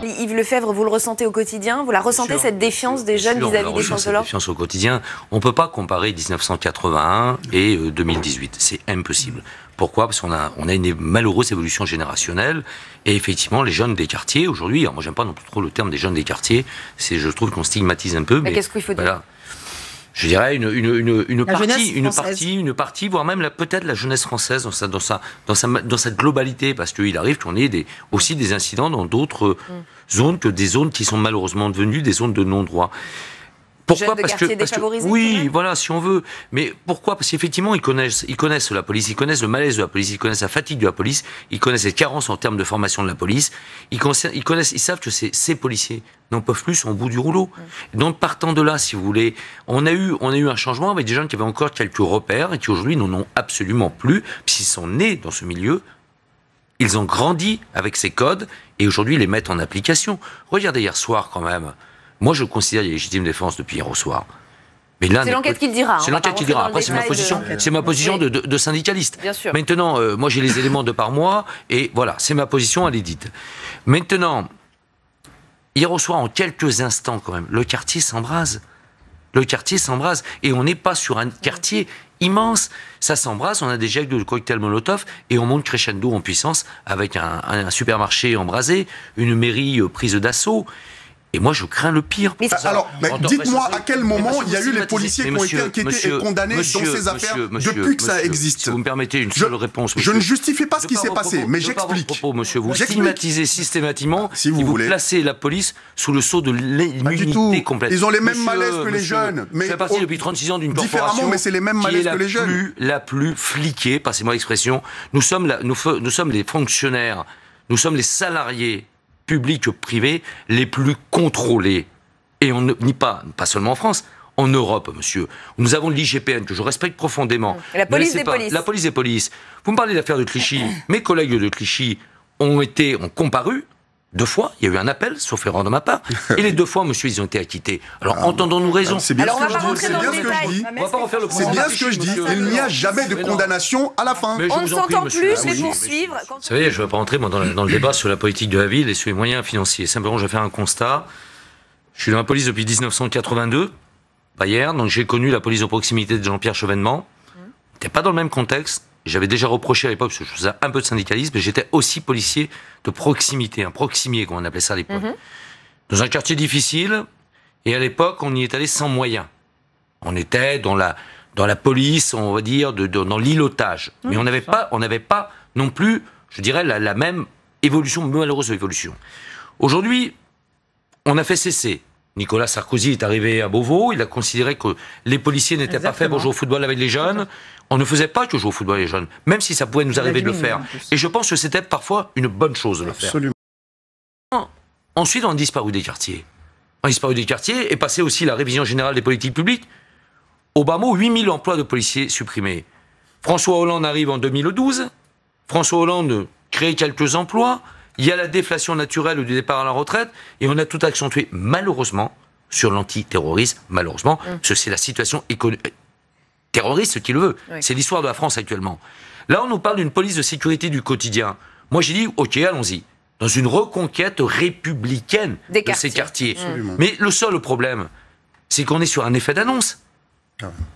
Yves Lefebvre, vous le ressentez au quotidien? Vous la ressentez, cette défiance des jeunes vis-à-vis des forces de l'ordre? Défiance au quotidien. On ne peut pas comparer 1981 et 2018. C'est impossible. Pourquoi? Parce qu'on a une malheureuse évolution générationnelle. Et effectivement, les jeunes des quartiers, aujourd'hui, alors moi j'aime pas non plus trop le terme des jeunes des quartiers, je trouve qu'on stigmatise un peu. Mais qu'est-ce qu'il faut dire? Je dirais une partie, voire même peut-être la jeunesse française dans sa globalité, parce qu'il arrive qu'on ait aussi des incidents dans d'autres zones que des zones qui sont malheureusement devenues des zones de non-droit. Pourquoi? Parce que oui, voilà, si on veut. Mais pourquoi? Parce qu'effectivement, ils connaissent la police, ils connaissent le malaise de la police, ils connaissent la fatigue de la police, ils connaissent les carences en termes de formation de la police. Ils savent que ces policiers n'en peuvent plus, sont au bout du rouleau. Donc, partant de là, si vous voulez, on a eu un changement avec des gens qui avaient encore quelques repères et qui aujourd'hui n'en ont absolument plus, puisqu'ils sont nés dans ce milieu. Ils ont grandi avec ces codes et aujourd'hui, ils les mettent en application. Regardez hier soir, quand même. Moi, je considère qu'il y a légitime défense depuis hier au soir. Mais c'est l'enquête qui le dira. C'est l'enquête qui le dira. Après, c'est ma position de syndicaliste. Bien sûr. Maintenant, moi, j'ai les éléments de par moi, et voilà, c'est ma position, elle est dite. Maintenant, hier au soir, en quelques instants, quand même, le quartier s'embrase. Le quartier s'embrase. Et on n'est pas sur un quartier immense. Ça s'embrase, on a des jets de cocktails Molotov, et on monte crescendo en puissance avec un supermarché embrasé, une mairie prise d'assaut. Et moi, je crains le pire. Alors, dites-moi à quel moment il y a eu les policiers qui ont été inquiétés et condamnés dans ces affaires depuis que ça existe. Si vous me permettez une seule réponse, je ne justifie pas ce qui s'est passé, mais j'explique. Monsieur, vous stigmatisez systématiquement et vous placez la police sous le sceau de l'immunité complète. Ils ont les mêmes malaises que les jeunes. Je fais partie depuis 36 ans d'une corporation différemment, mais c'est les mêmes malaises que les jeunes. La plus fliquée, passez-moi l'expression. Nous sommes les fonctionnaires, nous sommes les salariés publics privés les plus contrôlés. Et on ne nie pas seulement en France, en Europe, monsieur. Nous avons l'IGPN, que je respecte profondément. La police des polices. La police des polices. Vous me parlez de l'affaire de Clichy. Mes collègues de Clichy ont comparu 2 fois. Il y a eu un appel, sauf erreur de ma part. Et les 2 fois, monsieur, ils ont été acquittés. Alors, entendons-nous raison. C'est bien ce que je dis. On va pas refaire le C'est bien ce que je dis. Il n'y a jamais de condamnation à la fin. On ne s'entend plus, je vais poursuivre. Vous savez, je ne vais pas rentrer dans le débat sur la politique de la ville et sur les moyens financiers. Simplement, je vais faire un constat. Je suis dans la police depuis 1982, pas hier, donc j'ai connu la police de proximité de Jean-Pierre Chevènement. C'était pas dans le même contexte. J'avais déjà reproché à l'époque, parce que je faisais un peu de syndicalisme, mais j'étais aussi policier de proximité, un proximier, comme on appelait ça à l'époque. Dans un quartier difficile, et à l'époque, on y est allé sans moyens. On était dans la police, on va dire, dans l'îlotage. Mais on n'avait pas non plus, je dirais, la même évolution, malheureuse évolution. Aujourd'hui, on a fait cesser. Nicolas Sarkozy est arrivé à Beauvau, il a considéré que les policiers n'étaient pas faits pour jouer au football avec les jeunes. On ne faisait pas que jouer au football avec les jeunes, même si ça pouvait nous arriver de le faire. Et je pense que c'était parfois une bonne chose de le faire. Absolument. Ensuite, on a disparu des quartiers. On a disparu des quartiers et passé aussi la révision générale des politiques publiques. Au bas mot, 8000 emplois de policiers supprimés. François Hollande arrive en 2012. François Hollande crée quelques emplois. Il y a la déflation naturelle du départ à la retraite, et on a tout accentué, malheureusement, sur l'antiterrorisme, malheureusement, parce que c'est la situation terroriste qui le veut. Oui. C'est l'histoire de la France actuellement. Là, on nous parle d'une police de sécurité du quotidien. Moi, j'ai dit, ok, allons-y. Dans une reconquête républicaine de ces quartiers. Mais le seul problème, c'est qu'on est sur un effet d'annonce.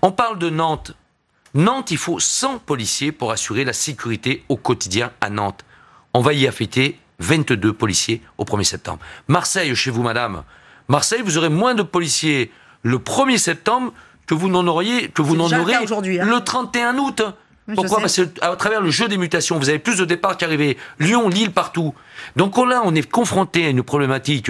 On parle de Nantes. Nantes, il faut 100 policiers pour assurer la sécurité au quotidien à Nantes. On va y affecter 22 policiers au 1er septembre. Marseille, chez vous, madame. Marseille, vous aurez moins de policiers le 1er septembre que vous n'en aurez le 31 août. Pourquoi? Parce qu'à travers le jeu des mutations, vous avez plus de départs qu'arrivées. Lyon, Lille, partout. Donc là, on est confronté à une problématique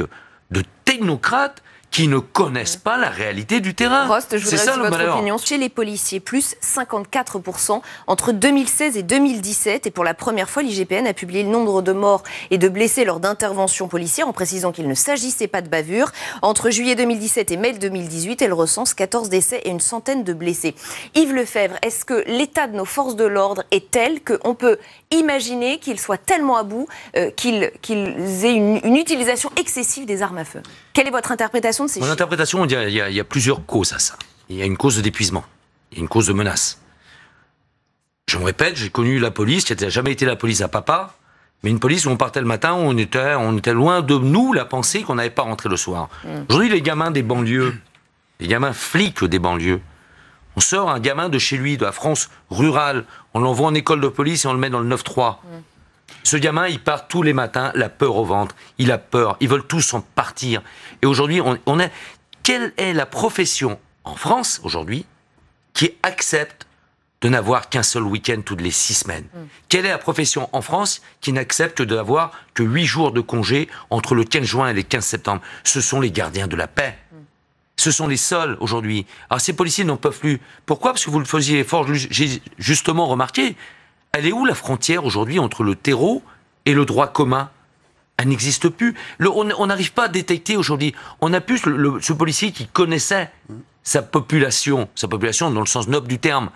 de technocrates qui ne connaissent pas la réalité du terrain. Rost, je voudrais aussi votre opinion. Chez les policiers, plus 54% entre 2016 et 2017. Et pour la première fois, l'IGPN a publié le nombre de morts et de blessés lors d'interventions policières, en précisant qu'il ne s'agissait pas de bavure. Entre juillet 2017 et mai 2018, elle recense 14 décès et une centaine de blessés. Yves Lefebvre, est-ce que l'état de nos forces de l'ordre est tel qu'on peut imaginer qu'ils soient tellement à bout qu'ils aient une utilisation excessive des armes à feu? Quelle est votre interprétation de ces chiffres? Mon interprétation, il y a plusieurs causes à ça. Il y a une cause d'épuisement, il y a une cause de menace. Je me répète, j'ai connu la police, qui n'a jamais été la police à papa, Mais une police où on partait le matin, où on était loin de nous la pensée qu'on n'avait pas rentré le soir. Aujourd'hui, les gamins des banlieues, les gamins flics des banlieues, on sort un gamin de chez lui, de la France rurale, on l'envoie en école de police et on le met dans le 9-3. Ce gamin, il part tous les matins, la peur au ventre, il a peur, ils veulent tous en partir. Et aujourd'hui, quelle est la profession en France, aujourd'hui, qui accepte de n'avoir qu'un seul week-end toutes les 6 semaines? Quelle est la profession en France qui n'accepte de n'avoir que 8 jours de congé entre le 15 juin et le 15 septembre? Ce sont les gardiens de la paix. Ce sont les seuls aujourd'hui. Alors ces policiers n'en peuvent plus. Pourquoi? Parce que vous le faisiez fort justement remarqué. Elle est où la frontière aujourd'hui entre le terreau et le droit commun? Elle n'existe plus. On n'arrive pas à détecter aujourd'hui. On a plus ce policier qui connaissait sa population dans le sens noble du terme,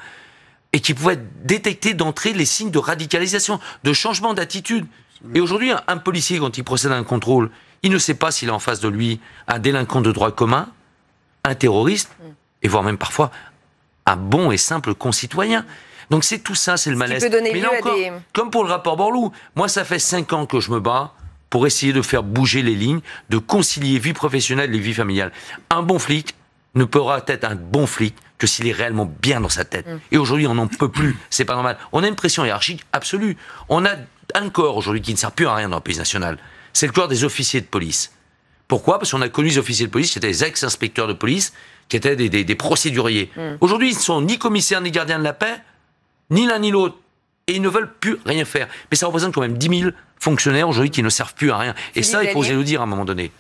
et qui pouvait détecter d'entrée les signes de radicalisation, de changement d'attitude. Et aujourd'hui, un policier, quand il procède à un contrôle, il ne sait pas s'il a en face de lui un délinquant de droit commun, un terroriste, et voire même parfois un bon et simple concitoyen. Donc c'est tout ça, c'est le malaise. Mais là encore, comme pour le rapport Borloo, moi ça fait 5 ans que je me bats pour essayer de faire bouger les lignes, de concilier vie professionnelle et vie familiale. Un bon flic ne pourra être un bon flic que s'il est réellement bien dans sa tête. Et aujourd'hui, on n'en peut plus. C'est pas normal. On a une pression hiérarchique absolue. On a un corps aujourd'hui qui ne sert plus à rien dans le pays national. C'est le corps des officiers de police. Pourquoi? Parce qu'on a connu des officiers de police qui étaient des ex-inspecteurs de police, qui étaient des procéduriers. Aujourd'hui, ils ne sont ni commissaires ni gardiens de la paix, ni l'un ni l'autre. Et ils ne veulent plus rien faire. Mais ça représente quand même 10 000 fonctionnaires aujourd'hui qui ne servent plus à rien. Et ça, il faut oser le dire à un moment donné.